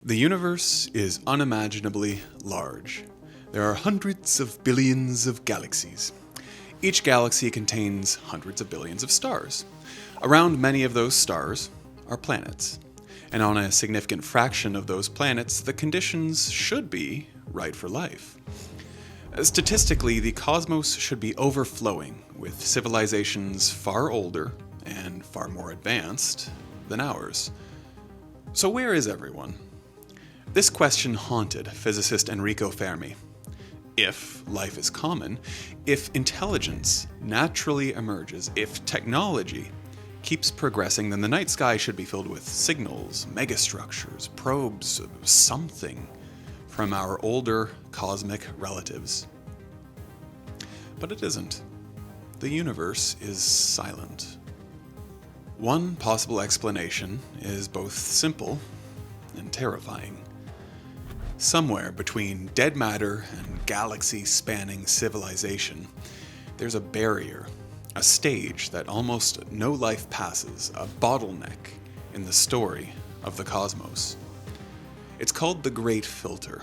The universe is unimaginably large. There are hundreds of billions of galaxies. Each galaxy contains hundreds of billions of stars. Around many of those stars are planets. And on a significant fraction of those planets, the conditions should be right for life. Statistically, the cosmos should be overflowing with civilizations far older and far more advanced than ours. So where is everyone? This question haunted physicist Enrico Fermi. If life is common, if intelligence naturally emerges, if technology keeps progressing, then the night sky should be filled with signals, megastructures, probes, something from our older cosmic relatives. But it isn't. The universe is silent. One possible explanation is both simple and terrifying. Somewhere between dead matter and galaxy-spanning civilization, there's a barrier, a stage that almost no life passes, a bottleneck in the story of the cosmos. It's called the Great Filter.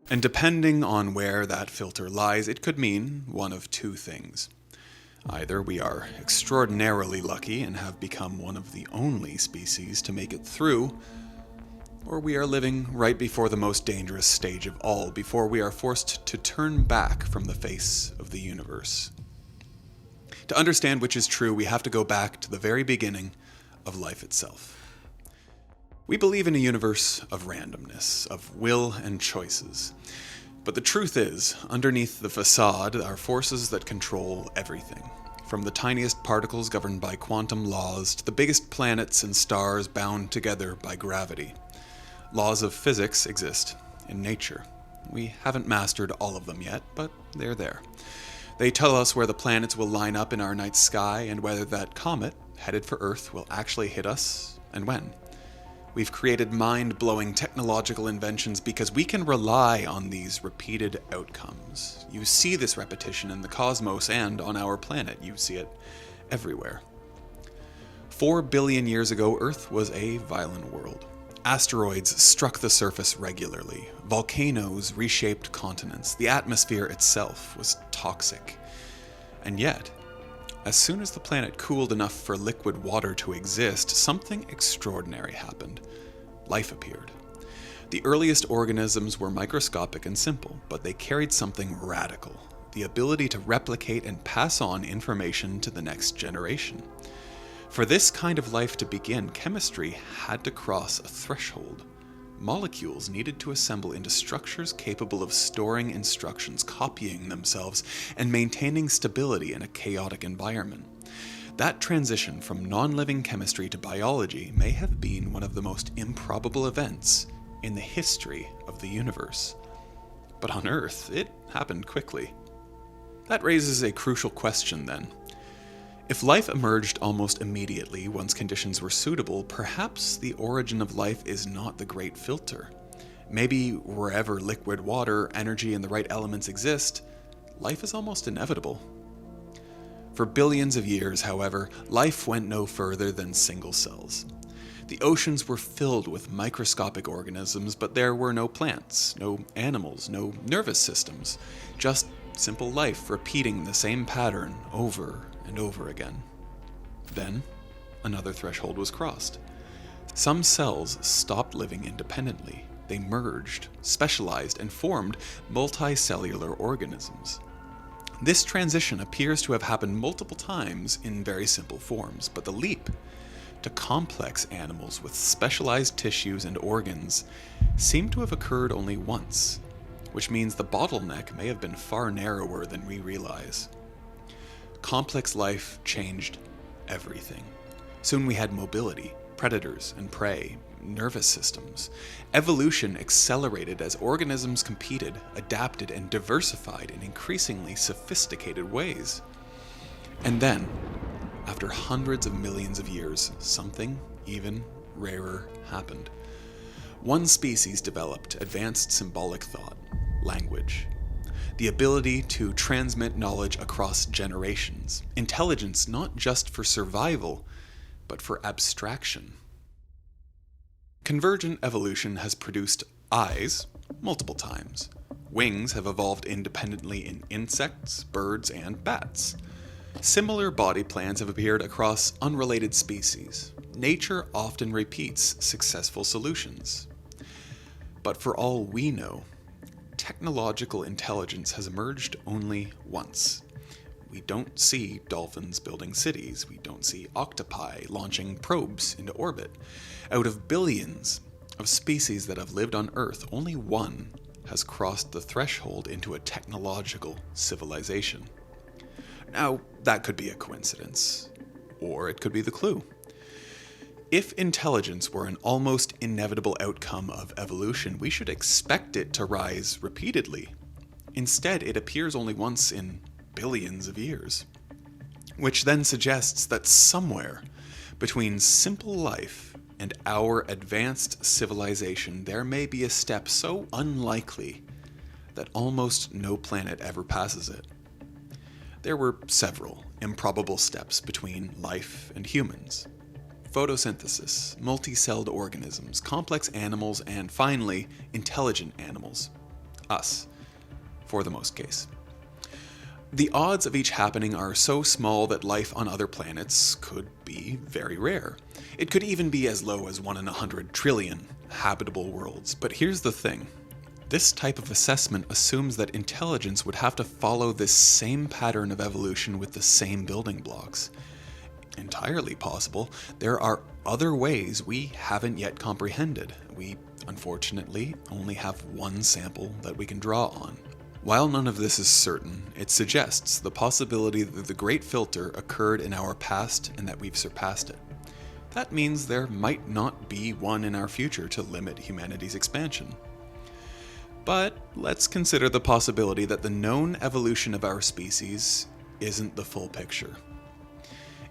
And depending on where that filter lies, it could mean one of two things. Either we are extraordinarily lucky and have become one of the only species to make it through, or we are living right before the most dangerous stage of all, before we are forced to turn back from the face of the universe. To understand which is true, we have to go back to the very beginning of life itself. We believe in a universe of randomness, of will and choices. But the truth is, underneath the facade are forces that control everything. From the tiniest particles governed by quantum laws to the biggest planets and stars bound together by gravity. Laws of physics exist in nature. We haven't mastered all of them yet, but they're there. They tell us where the planets will line up in our night sky and whether that comet, headed for Earth, will actually hit us and when. We've created mind-blowing technological inventions because we can rely on these repeated outcomes. You see this repetition in the cosmos and on our planet. You see it everywhere. 4 billion years ago, Earth was a violent world. Asteroids struck the surface regularly. Volcanoes reshaped continents. The atmosphere itself was toxic. And yet, as soon as the planet cooled enough for liquid water to exist, something extraordinary happened. Life appeared. The earliest organisms were microscopic and simple, but they carried something radical: the ability to replicate and pass on information to the next generation. For this kind of life to begin, chemistry had to cross a threshold. Molecules needed to assemble into structures capable of storing instructions, copying themselves, and maintaining stability in a chaotic environment. That transition from non-living chemistry to biology may have been one of the most improbable events in the history of the universe. But on Earth, it happened quickly. That raises a crucial question then. If life emerged almost immediately once conditions were suitable, perhaps the origin of life is not the Great Filter. Maybe wherever liquid water, energy, and the right elements exist, life is almost inevitable. For billions of years, however, life went no further than single cells. The oceans were filled with microscopic organisms, but there were no plants, no animals, no nervous systems, just simple life repeating the same pattern over and over again. Then, another threshold was crossed. Some cells stopped living independently. They merged, specialized, and formed multicellular organisms. This transition appears to have happened multiple times in very simple forms, but the leap to complex animals with specialized tissues and organs seemed to have occurred only once, which means the bottleneck may have been far narrower than we realize. Complex life changed everything. Soon we had mobility, predators and prey, nervous systems. Evolution accelerated as organisms competed, adapted, and diversified in increasingly sophisticated ways. And then, after hundreds of millions of years, something even rarer happened. One species developed advanced symbolic thought, language. The ability to transmit knowledge across generations. Intelligence not just for survival, but for abstraction. Convergent evolution has produced eyes multiple times. Wings have evolved independently in insects, birds, and bats. Similar body plans have appeared across unrelated species. Nature often repeats successful solutions. But for all we know, technological intelligence has emerged only once. We don't see dolphins building cities. We don't see octopi launching probes into orbit. Out of billions of species that have lived on Earth, only one has crossed the threshold into a technological civilization. Now, that could be a coincidence, or it could be the clue. If intelligence were an almost inevitable outcome of evolution, we should expect it to rise repeatedly. Instead, it appears only once in billions of years, which then suggests that somewhere between simple life and our advanced civilization, there may be a step so unlikely that almost no planet ever passes it. There were several improbable steps between life and humans. Photosynthesis, multicelled organisms, complex animals, and finally, intelligent animals. Us, for the most case. The odds of each happening are so small that life on other planets could be very rare. It could even be as low as 1 in 100 trillion habitable worlds. But here's the thing. This type of assessment assumes that intelligence would have to follow this same pattern of evolution with the same building blocks. Entirely possible, there are other ways we haven't yet comprehended. We, unfortunately, only have one sample that we can draw on. While none of this is certain, it suggests the possibility that the Great Filter occurred in our past and that we've surpassed it. That means there might not be one in our future to limit humanity's expansion. But let's consider the possibility that the known evolution of our species isn't the full picture.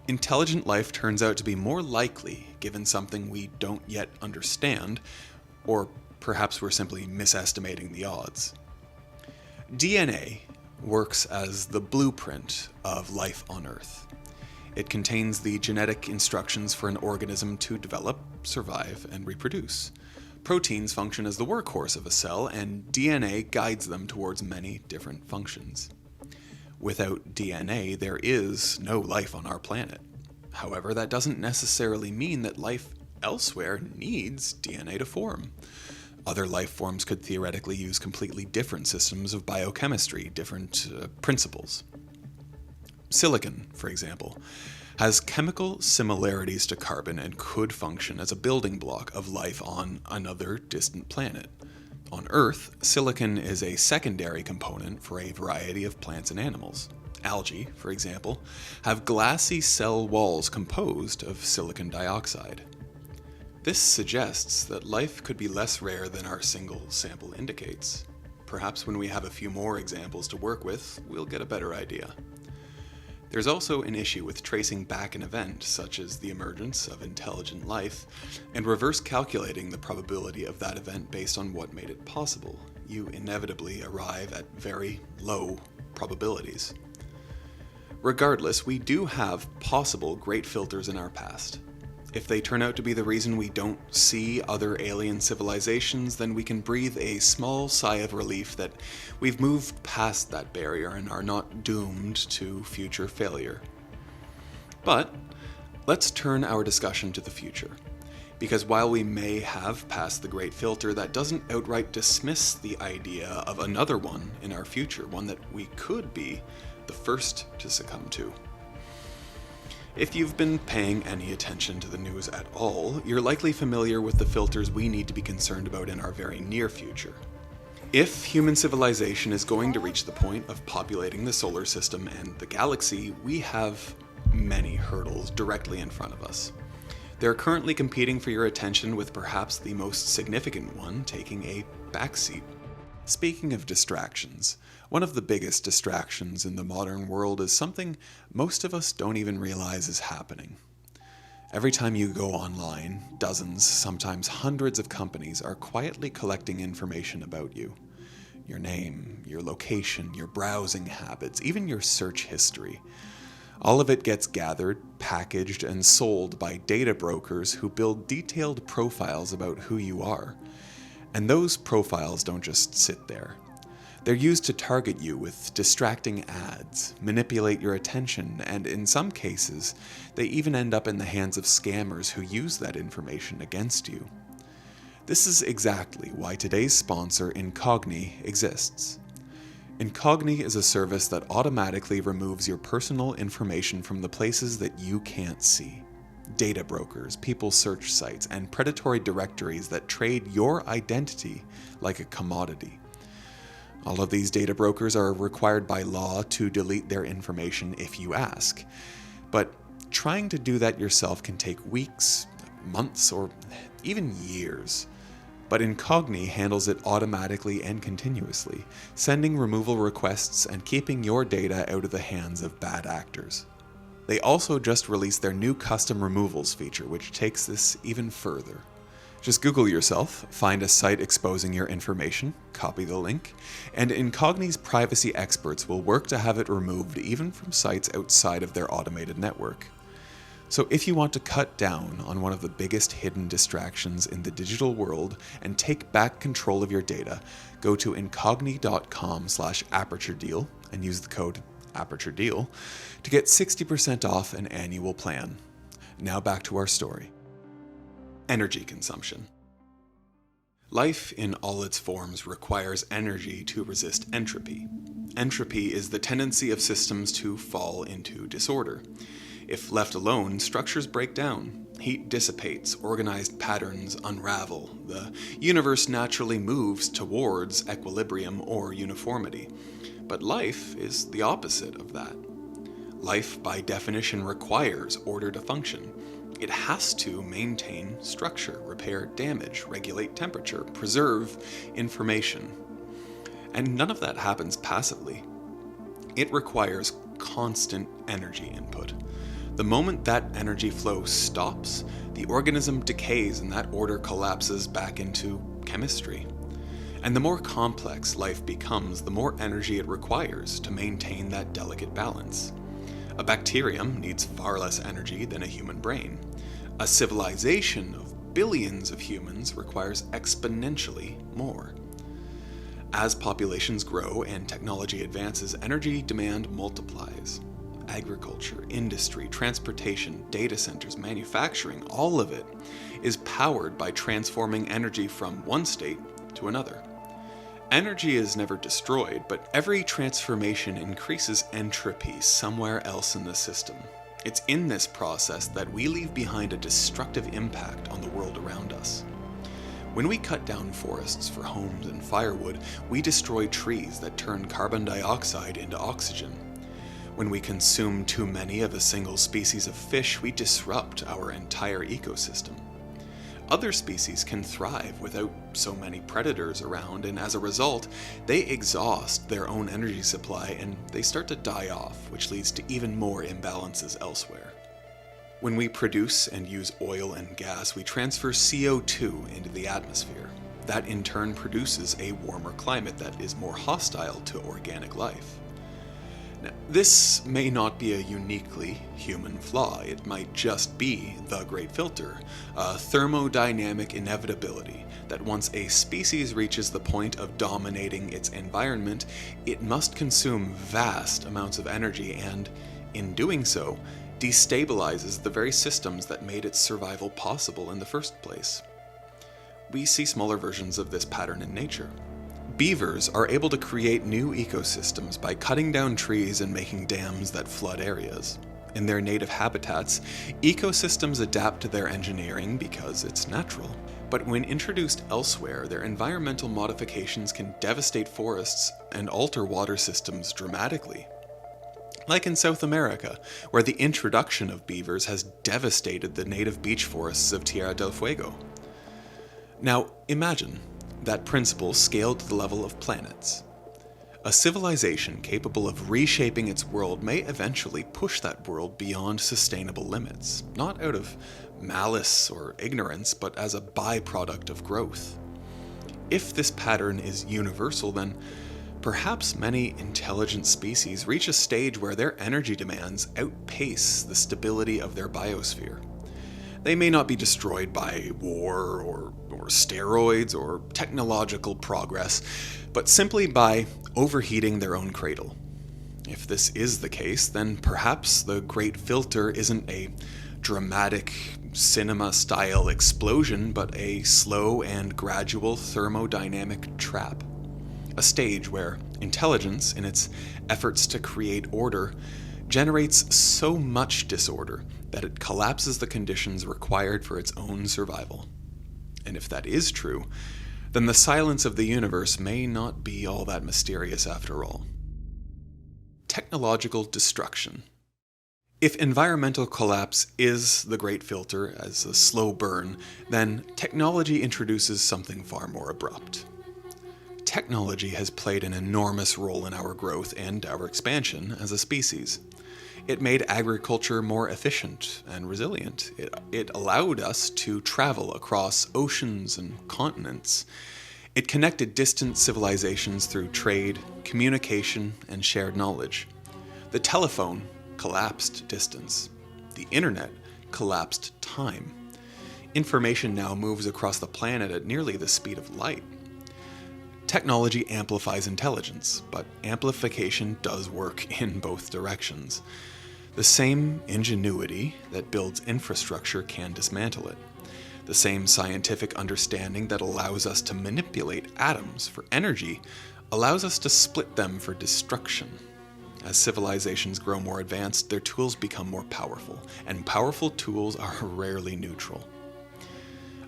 Intelligent life turns out to be more likely given something we don't yet understand, or perhaps we're simply misestimating the odds. DNA works as the blueprint of life on Earth. It contains the genetic instructions for an organism to develop, survive, and reproduce. Proteins function as the workhorse of a cell, and DNA guides them towards many different functions. Without DNA, there is no life on our planet. However, that doesn't necessarily mean that life elsewhere needs DNA to form. Other life forms could theoretically use completely different systems of biochemistry, different principles. Silicon, for example, has chemical similarities to carbon and could function as a building block of life on another distant planet. On Earth, silicon is a secondary component for a variety of plants and animals. Algae, for example, have glassy cell walls composed of silicon dioxide. This suggests that life could be less rare than our single sample indicates. Perhaps when we have a few more examples to work with, we'll get a better idea. There's also an issue with tracing back an event, such as the emergence of intelligent life, and reverse calculating the probability of that event based on what made it possible. You inevitably arrive at very low probabilities. Regardless, we do have possible great filters in our past. If they turn out to be the reason we don't see other alien civilizations, then we can breathe a small sigh of relief that we've moved past that barrier and are not doomed to future failure. But let's turn our discussion to the future. Because while we may have passed the Great Filter, that doesn't outright dismiss the idea of another one in our future, one that we could be the first to succumb to. If you've been paying any attention to the news at all, you're likely familiar with the filters we need to be concerned about in our very near future. If human civilization is going to reach the point of populating the solar system and the galaxy, we have many hurdles directly in front of us. They're currently competing for your attention, with perhaps the most significant one taking a backseat. Speaking of distractions, one of the biggest distractions in the modern world is something most of us don't even realize is happening. Every time you go online, dozens, sometimes hundreds of companies are quietly collecting information about you. Your name, your location, your browsing habits, even your search history. All of it gets gathered, packaged, and sold by data brokers who build detailed profiles about who you are. And those profiles don't just sit there. They're used to target you with distracting ads, manipulate your attention, and in some cases, they even end up in the hands of scammers who use that information against you. This is exactly why today's sponsor, Incogni, exists. Incogni is a service that automatically removes your personal information from the places that you can't see. Data brokers, people search sites, and predatory directories that trade your identity like a commodity. All of these data brokers are required by law to delete their information if you ask. But trying to do that yourself can take weeks, months, or even years. But Incogni handles it automatically and continuously, sending removal requests and keeping your data out of the hands of bad actors. They also just released their new custom removals feature, which takes this even further. Just Google yourself, find a site exposing your information, copy the link, and Incogni's privacy experts will work to have it removed even from sites outside of their automated network. So if you want to cut down on one of the biggest hidden distractions in the digital world and take back control of your data, go to incogni.com/aperturedeal and use the code ApertureDeal to get 60% off an annual plan. Now back to our story. Energy consumption. Life in all its forms requires energy to resist entropy. Entropy is the tendency of systems to fall into disorder. If left alone, structures break down, heat dissipates, organized patterns unravel, the universe naturally moves towards equilibrium or uniformity. But life is the opposite of that. Life, by definition, requires order to function. It has to maintain structure, repair damage, regulate temperature, preserve information. And none of that happens passively. It requires constant energy input. The moment that energy flow stops, the organism decays and that order collapses back into chemistry. And the more complex life becomes, the more energy it requires to maintain that delicate balance. A bacterium needs far less energy than a human brain. A civilization of billions of humans requires exponentially more. As populations grow and technology advances, energy demand multiplies. Agriculture, industry, transportation, data centers, manufacturing, all of it is powered by transforming energy from one state to another. Energy is never destroyed, but every transformation increases entropy somewhere else in the system. It's in this process that we leave behind a destructive impact on the world around us. When we cut down forests for homes and firewood, we destroy trees that turn carbon dioxide into oxygen. When we consume too many of a single species of fish, we disrupt our entire ecosystem. Other species can thrive without so many predators around, and as a result, they exhaust their own energy supply and they start to die off, which leads to even more imbalances elsewhere. When we produce and use oil and gas, we transfer CO2 into the atmosphere. That in turn produces a warmer climate that is more hostile to organic life. Now, this may not be a uniquely human flaw. It might just be the great filter, a thermodynamic inevitability that once a species reaches the point of dominating its environment, it must consume vast amounts of energy and, in doing so, destabilizes the very systems that made its survival possible in the first place. We see smaller versions of this pattern in nature. Beavers are able to create new ecosystems by cutting down trees and making dams that flood areas. In their native habitats, ecosystems adapt to their engineering because it's natural. But when introduced elsewhere, their environmental modifications can devastate forests and alter water systems dramatically. Like in South America, where the introduction of beavers has devastated the native beech forests of Tierra del Fuego. Now, imagine that principle scaled to the level of planets. A civilization capable of reshaping its world may eventually push that world beyond sustainable limits, not out of malice or ignorance, but as a byproduct of growth. If this pattern is universal, then Perhaps many intelligent species reach a stage where their energy demands outpace the stability of their biosphere. They may not be destroyed by war or steroids or technological progress, but simply by overheating their own cradle. If this is the case, then perhaps the Great Filter isn't a dramatic cinema-style explosion, but a slow and gradual thermodynamic trap. A stage where intelligence, in its efforts to create order, generates so much disorder that it collapses the conditions required for its own survival. And if that is true, then the silence of the universe may not be all that mysterious after all. Technological destruction. If environmental collapse is the Great Filter as a slow burn, then technology introduces something far more abrupt. Technology has played an enormous role in our growth and our expansion as a species. It made agriculture more efficient and resilient. It allowed us to travel across oceans and continents. It connected distant civilizations through trade, communication, and shared knowledge. The telephone collapsed distance. The internet collapsed time. Information now moves across the planet at nearly the speed of light. Technology amplifies intelligence, but amplification does work in both directions. The same ingenuity that builds infrastructure can dismantle it. The same scientific understanding that allows us to manipulate atoms for energy allows us to split them for destruction. As civilizations grow more advanced, their tools become more powerful, and powerful tools are rarely neutral.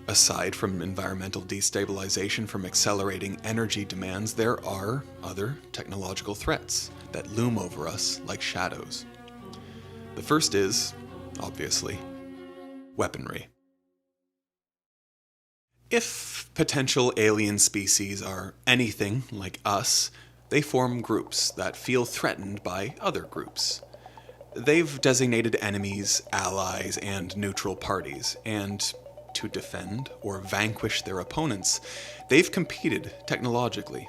Aside from environmental destabilization from accelerating energy demands, there are other technological threats that loom over us like shadows. The first is, obviously, weaponry. If potential alien species are anything like us, they form groups that feel threatened by other groups. They've designated enemies, allies, and neutral parties, and to defend or vanquish their opponents, they've competed technologically.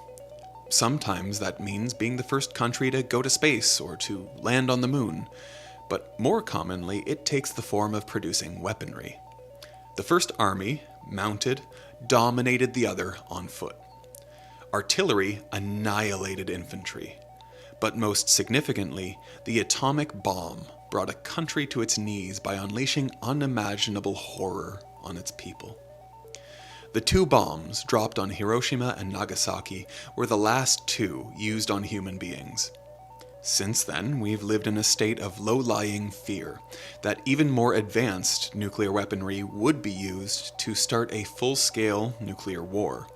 Sometimes that means being the first country to go to space or to land on the moon, but more commonly it takes the form of producing weaponry. The first army, mounted, dominated the other on foot. Artillery annihilated infantry. But most significantly, the atomic bomb brought a country to its knees by unleashing unimaginable horror on its people. The two bombs dropped on Hiroshima and Nagasaki were the last two used on human beings. Since then, we've lived in a state of low-lying fear that even more advanced nuclear weaponry would be used to start a full-scale nuclear war.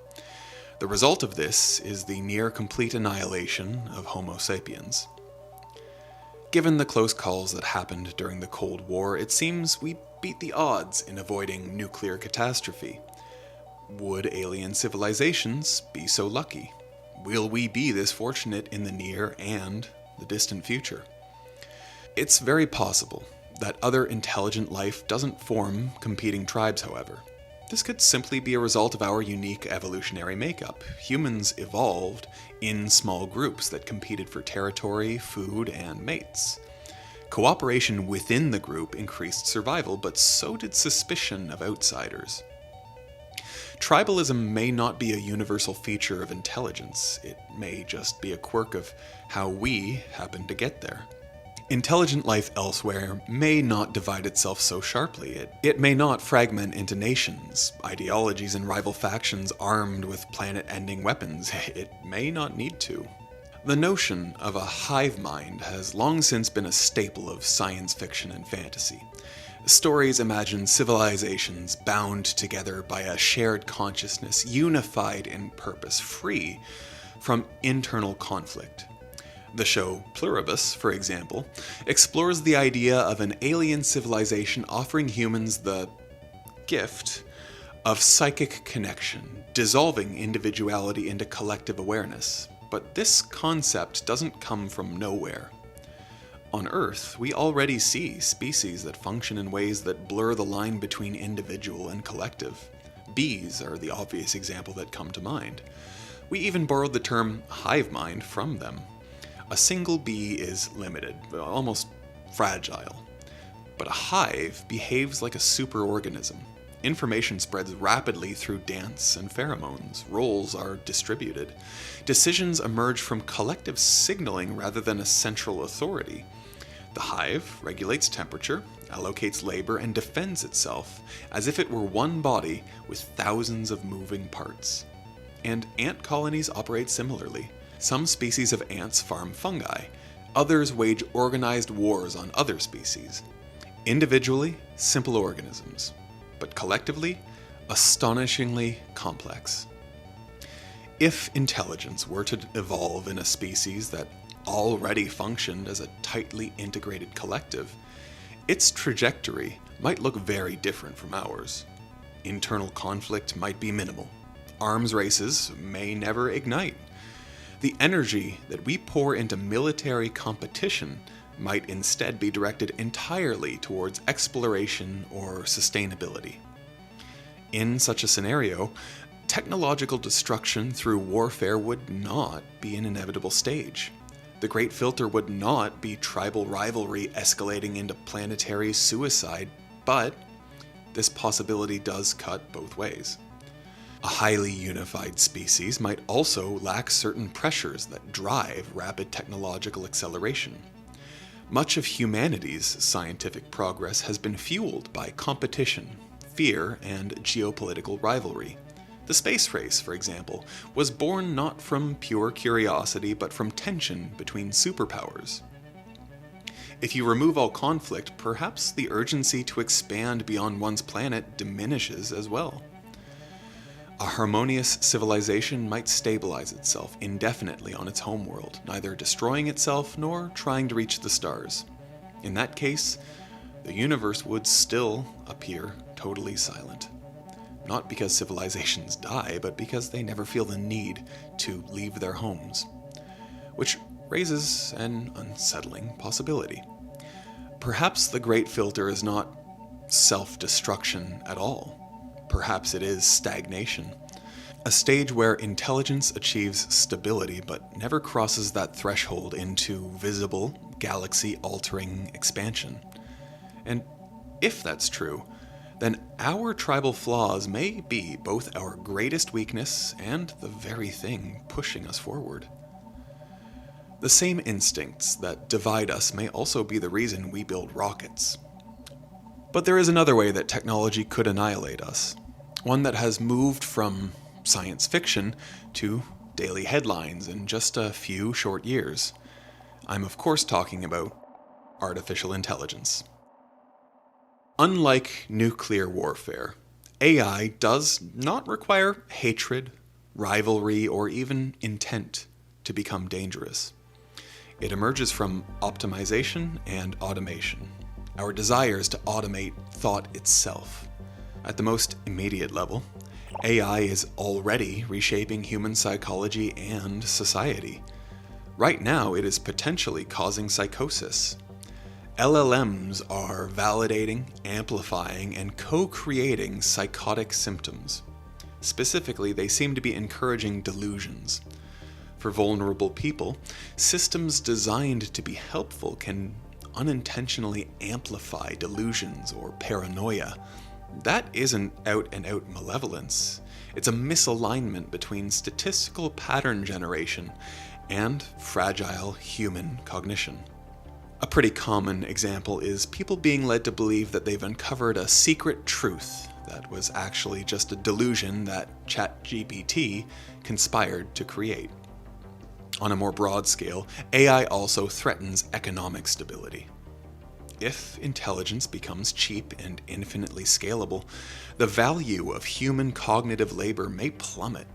The result of this is the near-complete annihilation of Homo sapiens. Given the close calls that happened during the Cold War, it seems we beat the odds in avoiding nuclear catastrophe. Would alien civilizations be so lucky? Will we be this fortunate in the near and the distant future? It's very possible that other intelligent life doesn't form competing tribes, however. This could simply be a result of our unique evolutionary makeup. Humans evolved in small groups that competed for territory, food, and mates. Cooperation within the group increased survival, but so did suspicion of outsiders. Tribalism may not be a universal feature of intelligence. It may just be a quirk of how we happen to get there. Intelligent life elsewhere may not divide itself so sharply. It may not fragment into nations, ideologies, and rival factions armed with planet-ending weapons. It may not need to. The notion of a hive mind has long since been a staple of science fiction and fantasy. Stories imagine civilizations bound together by a shared consciousness, unified in purpose, free from internal conflict. The show Pluribus, for example, explores the idea of an alien civilization offering humans the gift of psychic connection, dissolving individuality into collective awareness. But this concept doesn't come from nowhere. On Earth, we already see species that function in ways that blur the line between individual and collective. Bees are the obvious example that come to mind. We even borrowed the term hive mind from them. A single bee is limited, almost fragile. But a hive behaves like a superorganism. Information spreads rapidly through dance and pheromones. Roles are distributed. Decisions emerge from collective signaling rather than a central authority. The hive regulates temperature, allocates labor, and defends itself as if it were one body with thousands of moving parts. And ant colonies operate similarly. Some species of ants farm fungi. Others wage organized wars on other species. Individually, simple organisms, but collectively, astonishingly complex. If intelligence were to evolve in a species that already functioned as a tightly integrated collective, its trajectory might look very different from ours. Internal conflict might be minimal. Arms races may never ignite. The energy that we pour into military competition might instead be directed entirely towards exploration or sustainability. In such a scenario, technological destruction through warfare would not be an inevitable stage. The Great Filter would not be tribal rivalry escalating into planetary suicide, but this possibility does cut both ways. A highly unified species might also lack certain pressures that drive rapid technological acceleration. Much of humanity's scientific progress has been fueled by competition, fear, and geopolitical rivalry. The space race, for example, was born not from pure curiosity but from tension between superpowers. If you remove all conflict, perhaps the urgency to expand beyond one's planet diminishes as well. A harmonious civilization might stabilize itself indefinitely on its homeworld, neither destroying itself nor trying to reach the stars. In that case, the universe would still appear totally silent. Not because civilizations die, but because they never feel the need to leave their homes. Which raises an unsettling possibility. Perhaps the Great Filter is not self-destruction at all. Perhaps it is stagnation. A stage where intelligence achieves stability but never crosses that threshold into visible, galaxy-altering expansion. And if that's true, then our tribal flaws may be both our greatest weakness and the very thing pushing us forward. The same instincts that divide us may also be the reason we build rockets. But there is another way that technology could annihilate us, one that has moved from science fiction to daily headlines in just a few short years. I'm of course talking about artificial intelligence. Unlike nuclear warfare, AI does not require hatred, rivalry, or even intent to become dangerous. It emerges from optimization and automation, our desires to automate thought itself. At the most immediate level, AI is already reshaping human psychology and society. Right now, it is potentially causing psychosis. LLMs are validating, amplifying, and co-creating psychotic symptoms. Specifically, they seem to be encouraging delusions. For vulnerable people, systems designed to be helpful can unintentionally amplify delusions or paranoia. That isn't out-and-out malevolence. It's a misalignment between statistical pattern generation and fragile human cognition. A pretty common example is people being led to believe that they've uncovered a secret truth that was actually just a delusion that ChatGPT conspired to create. On a more broad scale, AI also threatens economic stability. If intelligence becomes cheap and infinitely scalable, the value of human cognitive labor may plummet.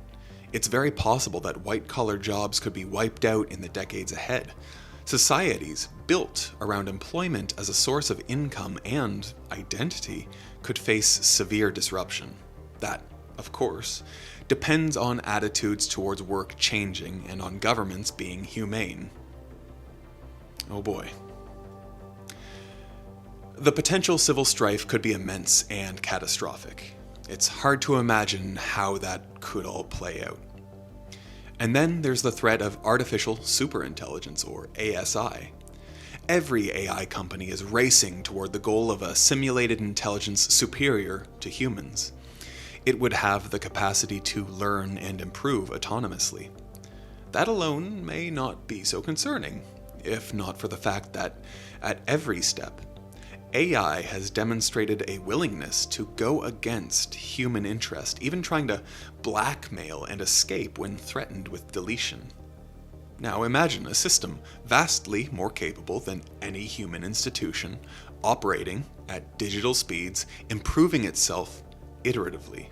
It's very possible that white-collar jobs could be wiped out in the decades ahead. Societies built around employment as a source of income and identity could face severe disruption. That, of course, depends on attitudes towards work changing and on governments being humane. Oh boy. The potential civil strife could be immense and catastrophic. It's hard to imagine how that could all play out. And then there's the threat of artificial superintelligence, or ASI. Every AI company is racing toward the goal of a simulated intelligence superior to humans. It would have the capacity to learn and improve autonomously. That alone may not be so concerning, if not for the fact that at every step, AI has demonstrated a willingness to go against human interest, even trying to blackmail and escape when threatened with deletion. Now imagine a system vastly more capable than any human institution, operating at digital speeds, improving itself iteratively.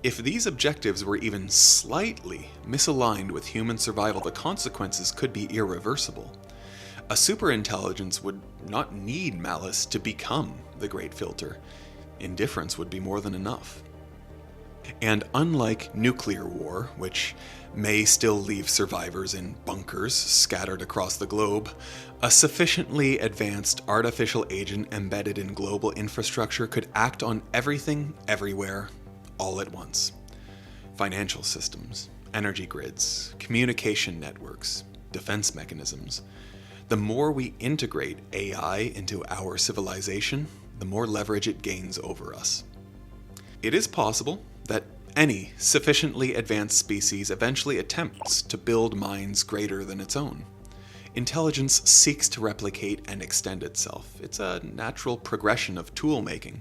If these objectives were even slightly misaligned with human survival, the consequences could be irreversible. A superintelligence would not need malice to become the great filter. Indifference would be more than enough. And unlike nuclear war, which may still leave survivors in bunkers scattered across the globe, a sufficiently advanced artificial agent embedded in global infrastructure could act on everything, everywhere, all at once. Financial systems, energy grids, communication networks, defense mechanisms. The more we integrate AI into our civilization, the more leverage it gains over us. It is possible that any sufficiently advanced species eventually attempts to build minds greater than its own. Intelligence seeks to replicate and extend itself. It's a natural progression of tool making.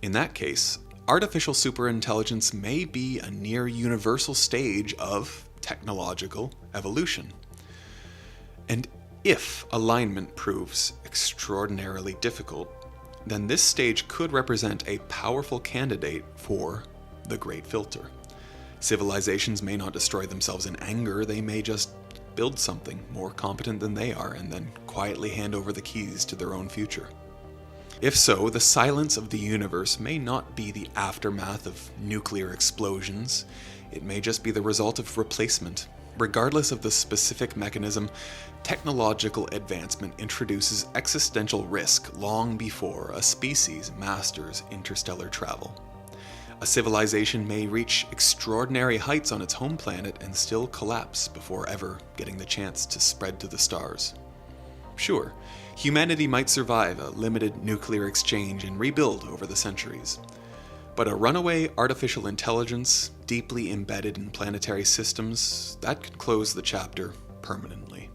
In that case, artificial superintelligence may be a near universal stage of technological evolution. And if alignment proves extraordinarily difficult, then this stage could represent a powerful candidate for the Great Filter. Civilizations may not destroy themselves in anger, they may just build something more competent than they are and then quietly hand over the keys to their own future. If so, the silence of the universe may not be the aftermath of nuclear explosions, it may just be the result of replacement. Regardless of the specific mechanism, technological advancement introduces existential risk long before a species masters interstellar travel. A civilization may reach extraordinary heights on its home planet and still collapse before ever getting the chance to spread to the stars. Sure, humanity might survive a limited nuclear exchange and rebuild over the centuries. But a runaway artificial intelligence, deeply embedded in planetary systems, that could close the chapter permanently.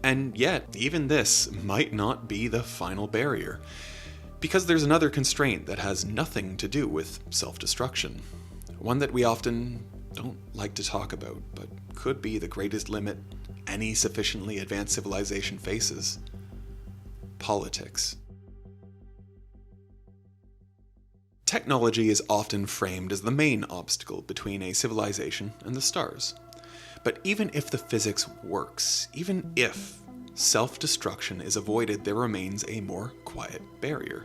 And yet, even this might not be the final barrier, because there's another constraint that has nothing to do with self-destruction. One that we often don't like to talk about, but could be the greatest limit any sufficiently advanced civilization faces. Politics. Technology is often framed as the main obstacle between a civilization and the stars. But even if the physics works, even if self-destruction is avoided, there remains a more quiet barrier.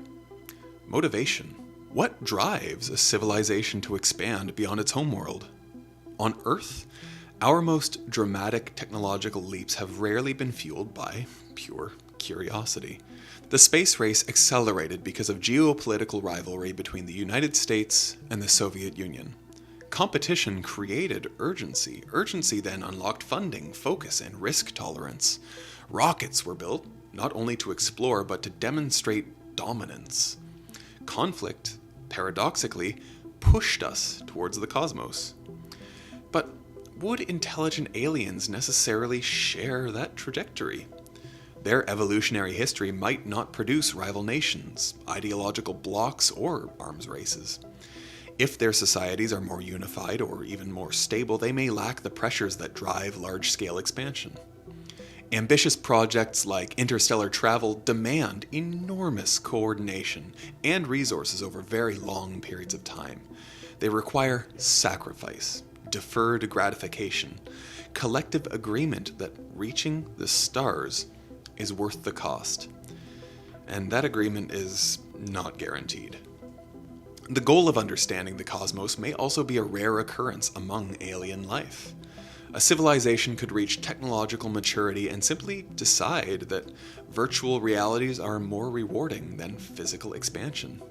Motivation. What drives a civilization to expand beyond its homeworld? On Earth, our most dramatic technological leaps have rarely been fueled by pure curiosity. The space race accelerated because of geopolitical rivalry between the United States and the Soviet Union. Competition created urgency. Urgency then unlocked funding, focus, and risk tolerance. Rockets were built, not only to explore, but to demonstrate dominance. Conflict, paradoxically, pushed us towards the cosmos. But would intelligent aliens necessarily share that trajectory? Their evolutionary history might not produce rival nations, ideological blocs, or arms races. If their societies are more unified or even more stable, they may lack the pressures that drive large-scale expansion. Ambitious projects like interstellar travel demand enormous coordination and resources over very long periods of time. They require sacrifice, deferred gratification, collective agreement that reaching the stars is worth the cost. And that agreement is not guaranteed. The goal of understanding the cosmos may also be a rare occurrence among alien life. A civilization could reach technological maturity and simply decide that virtual realities are more rewarding than physical expansion.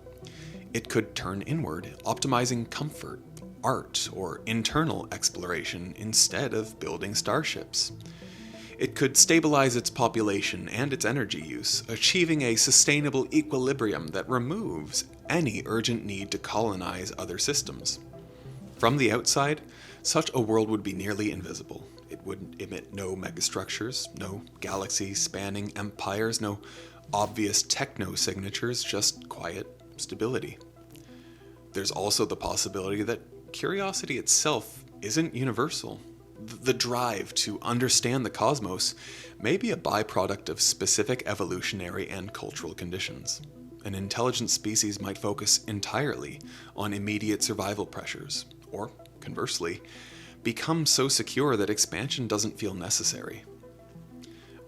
It could turn inward, optimizing comfort, art or internal exploration instead of building starships. It could stabilize its population and its energy use, achieving a sustainable equilibrium that removes any urgent need to colonize other systems. From the outside, such a world would be nearly invisible. It would emit no megastructures, no galaxy-spanning empires, no obvious techno-signatures, just quiet stability. There's also the possibility that curiosity itself isn't universal. The drive to understand the cosmos may be a byproduct of specific evolutionary and cultural conditions. An intelligent species might focus entirely on immediate survival pressures, or, conversely, become so secure that expansion doesn't feel necessary.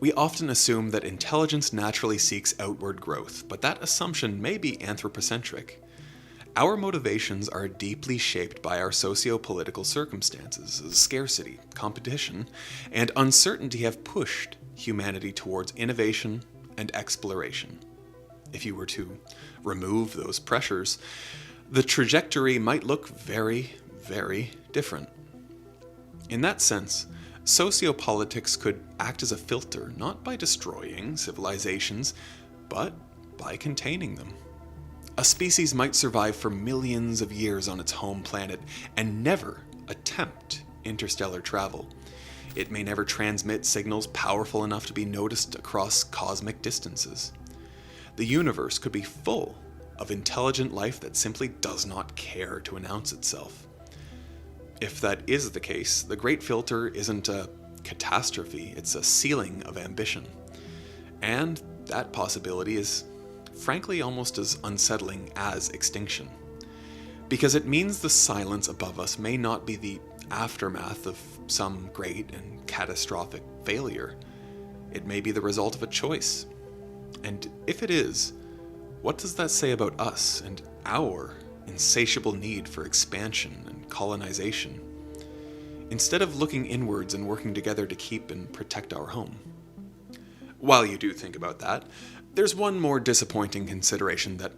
We often assume that intelligence naturally seeks outward growth, but that assumption may be anthropocentric. Our motivations are deeply shaped by our socio-political circumstances. Scarcity, competition, and uncertainty have pushed humanity towards innovation and exploration. If you were to remove those pressures, the trajectory might look very, very different. In that sense, sociopolitics could act as a filter, not by destroying civilizations, but by containing them. A species might survive for millions of years on its home planet and never attempt interstellar travel. It may never transmit signals powerful enough to be noticed across cosmic distances. The universe could be full of intelligent life that simply does not care to announce itself. If that is the case, the Great Filter isn't a catastrophe, it's a ceiling of ambition. And that possibility is frankly almost as unsettling as extinction, because it means the silence above us may not be the aftermath of some great and catastrophic failure. It may be the result of a choice. And if it is, what does that say about us and our insatiable need for expansion and colonization, instead of looking inwards and working together to keep and protect our home? While you do think about that, there's one more disappointing consideration that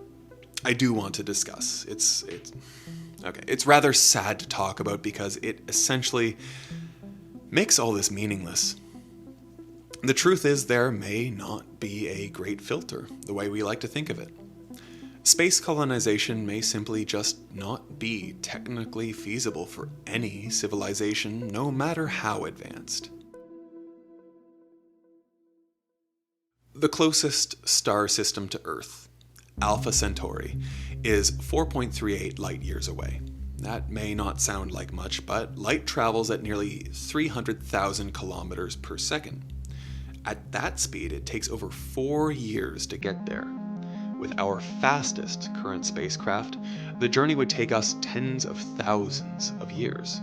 I do want to discuss. It's rather sad to talk about because it essentially makes all this meaningless. The truth is there may not be a great filter, the way we like to think of it. Space colonization may simply just not be technically feasible for any civilization, no matter how advanced. The closest star system to Earth, Alpha Centauri, is 4.38 light-years away. That may not sound like much, but light travels at nearly 300,000 kilometers per second. At that speed, it takes over 4 years to get there. With our fastest current spacecraft, the journey would take us tens of thousands of years.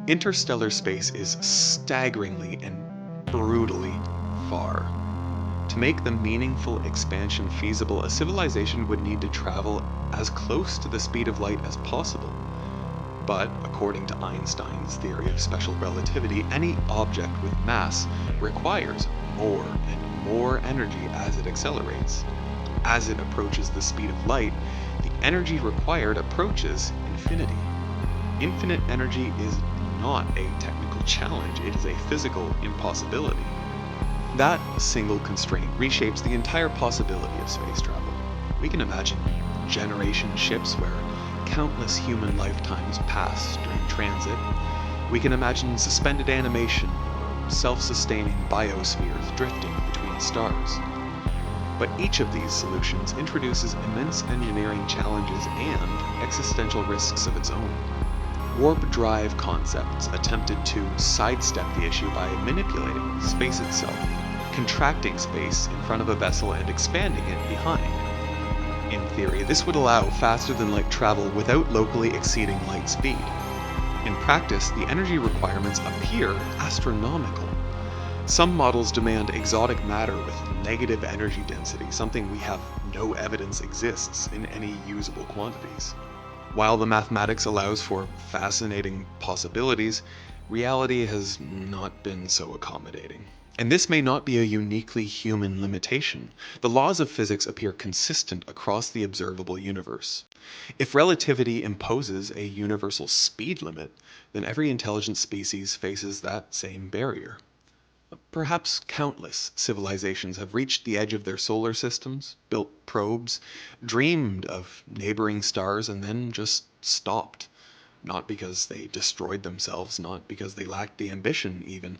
Interstellar space is staggeringly and brutally far. To make the meaningful expansion feasible, a civilization would need to travel as close to the speed of light as possible. But, according to Einstein's theory of special relativity, any object with mass requires more and more energy as it accelerates. As it approaches the speed of light, the energy required approaches infinity. Infinite energy is not a technical challenge, it is a physical impossibility. That single constraint reshapes the entire possibility of space travel. We can imagine generation ships where countless human lifetimes pass during transit. We can imagine suspended animation, self-sustaining biospheres drifting between stars. But each of these solutions introduces immense engineering challenges and existential risks of its own. Warp drive concepts attempted to sidestep the issue by manipulating space itself, contracting space in front of a vessel and expanding it behind. In theory, this would allow faster-than-light travel without locally exceeding light speed. In practice, the energy requirements appear astronomical. Some models demand exotic matter with negative energy density, something we have no evidence exists in any usable quantities. While the mathematics allows for fascinating possibilities, reality has not been so accommodating. And this may not be a uniquely human limitation. The laws of physics appear consistent across the observable universe. If relativity imposes a universal speed limit, then every intelligent species faces that same barrier. Perhaps countless civilizations have reached the edge of their solar systems, built probes, dreamed of neighboring stars, and then just stopped. Not because they destroyed themselves, not because they lacked the ambition even,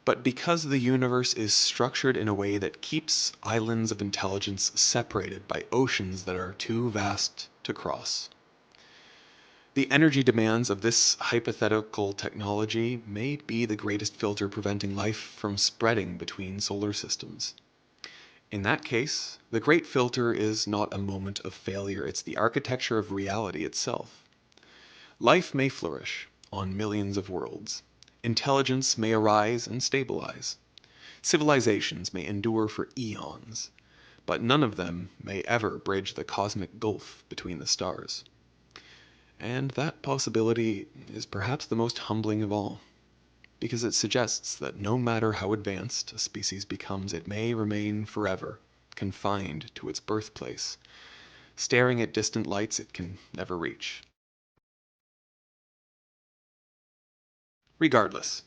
but because the universe is structured in a way that keeps islands of intelligence separated by oceans that are too vast to cross. The energy demands of this hypothetical technology may be the greatest filter preventing life from spreading between solar systems. In that case, the Great Filter is not a moment of failure, it's the architecture of reality itself. Life may flourish on millions of worlds. Intelligence may arise and stabilize. Civilizations may endure for eons, but none of them may ever bridge the cosmic gulf between the stars. And that possibility is perhaps the most humbling of all, because it suggests that no matter how advanced a species becomes, it may remain forever confined to its birthplace, staring at distant lights it can never reach. Regardless,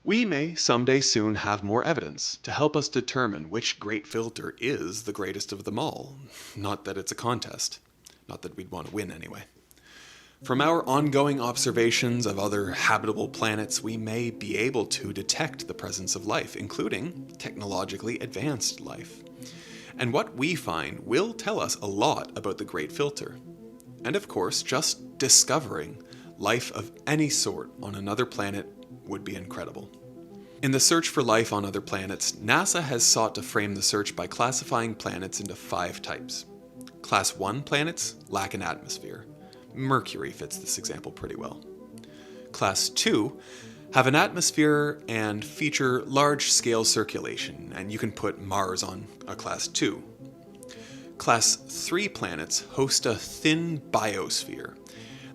we may someday soon have more evidence to help us determine which great filter is the greatest of them all. Not that it's a contest. Not that we'd want to win anyway. From our ongoing observations of other habitable planets, we may be able to detect the presence of life, including technologically advanced life. And what we find will tell us a lot about the Great Filter. And of course, just discovering life of any sort on another planet would be incredible. In the search for life on other planets, NASA has sought to frame the search by classifying planets into 5 types. Class 1 planets lack an atmosphere. Mercury fits this example pretty well. Class 2 have an atmosphere and feature large-scale circulation, and you can put Mars on a Class 2. Class 3 planets host a thin biosphere.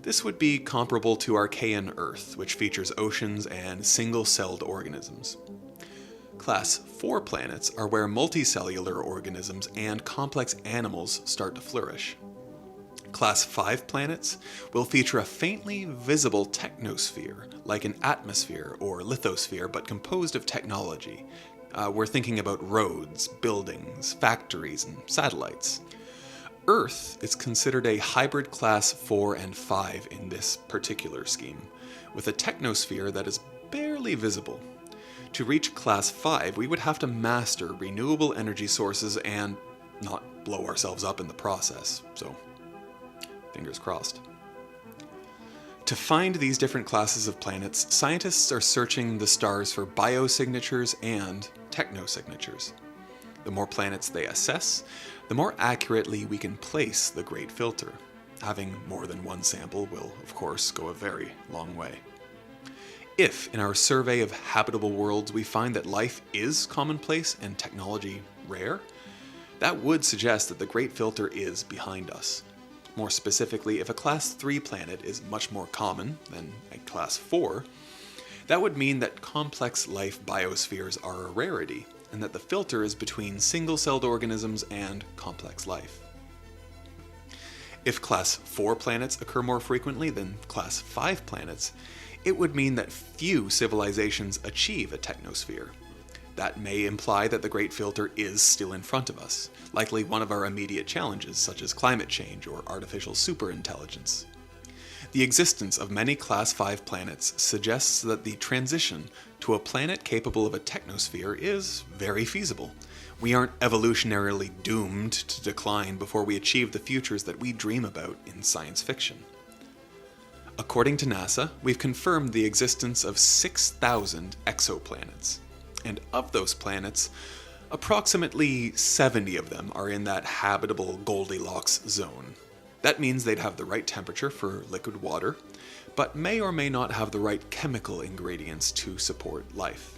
This would be comparable to Archean Earth, which features oceans and single-celled organisms. Class 4 planets are where multicellular organisms and complex animals start to flourish. Class 5 planets will feature a faintly visible technosphere, like an atmosphere or lithosphere, but composed of technology. We're thinking about roads, buildings, factories, and satellites. Earth is considered a hybrid class 4 and 5 in this particular scheme, with a technosphere that is barely visible. To reach class 5, we would have to master renewable energy sources and not blow ourselves up in the process, so fingers crossed. To find these different classes of planets, scientists are searching the stars for biosignatures and technosignatures. The more planets they assess, the more accurately we can place the Great Filter. Having more than one sample will, of course, go a very long way. If, in our survey of habitable worlds, we find that life is commonplace and technology rare, that would suggest that the Great Filter is behind us. More specifically, if a Class 3 planet is much more common than a Class 4, that would mean that complex life biospheres are a rarity, and that the filter is between single-celled organisms and complex life. If Class 4 planets occur more frequently than Class 5 planets, it would mean that few civilizations achieve a technosphere. That may imply that the Great Filter is still in front of us, likely one of our immediate challenges, such as climate change or artificial superintelligence. The existence of many Class 5 planets suggests that the transition to a planet capable of a technosphere is very feasible. We aren't evolutionarily doomed to decline before we achieve the futures that we dream about in science fiction. According to NASA, we've confirmed the existence of 6,000 exoplanets. And of those planets, approximately 70 of them are in that habitable Goldilocks zone. That means they'd have the right temperature for liquid water, but may or may not have the right chemical ingredients to support life.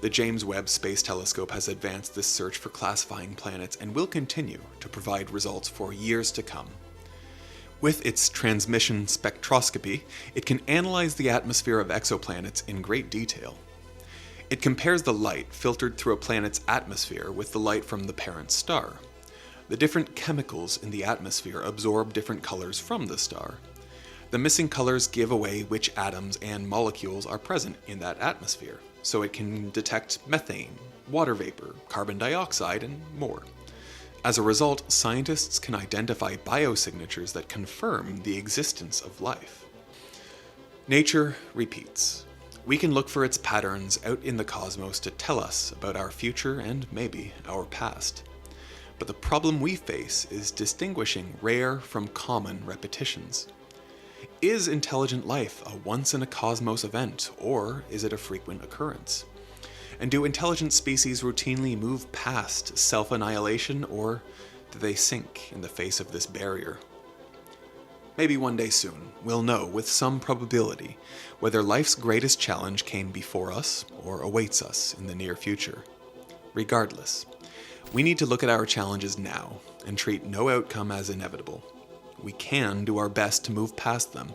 The James Webb Space Telescope has advanced this search for classifying planets and will continue to provide results for years to come. With its transmission spectroscopy, it can analyze the atmosphere of exoplanets in great detail. It compares the light filtered through a planet's atmosphere with the light from the parent star. The different chemicals in the atmosphere absorb different colors from the star. The missing colors give away which atoms and molecules are present in that atmosphere, so it can detect methane, water vapor, carbon dioxide, and more. As a result, scientists can identify biosignatures that confirm the existence of life. Nature repeats. We can look for its patterns out in the cosmos to tell us about our future and maybe our past. But the problem we face is distinguishing rare from common repetitions. Is intelligent life a once-in-a-cosmos event, or is it a frequent occurrence? And do intelligent species routinely move past self-annihilation, or do they sink in the face of this barrier? Maybe one day soon, we'll know with some probability whether life's greatest challenge came before us or awaits us in the near future. Regardless, we need to look at our challenges now and treat no outcome as inevitable. We can do our best to move past them,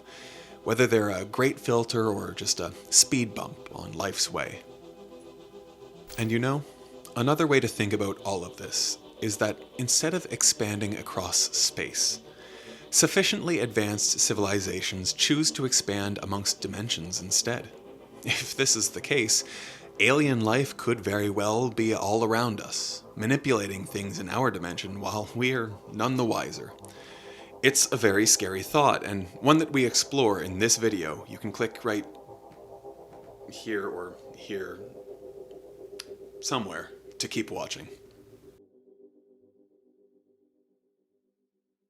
whether they're a great filter or just a speed bump on life's way. And you know, another way to think about all of this is that instead of expanding across space, sufficiently advanced civilizations choose to expand amongst dimensions instead. If this is the case, alien life could very well be all around us, manipulating things in our dimension while we're none the wiser. It's a very scary thought, and one that we explore in this video. You can click right here or here, somewhere, to keep watching.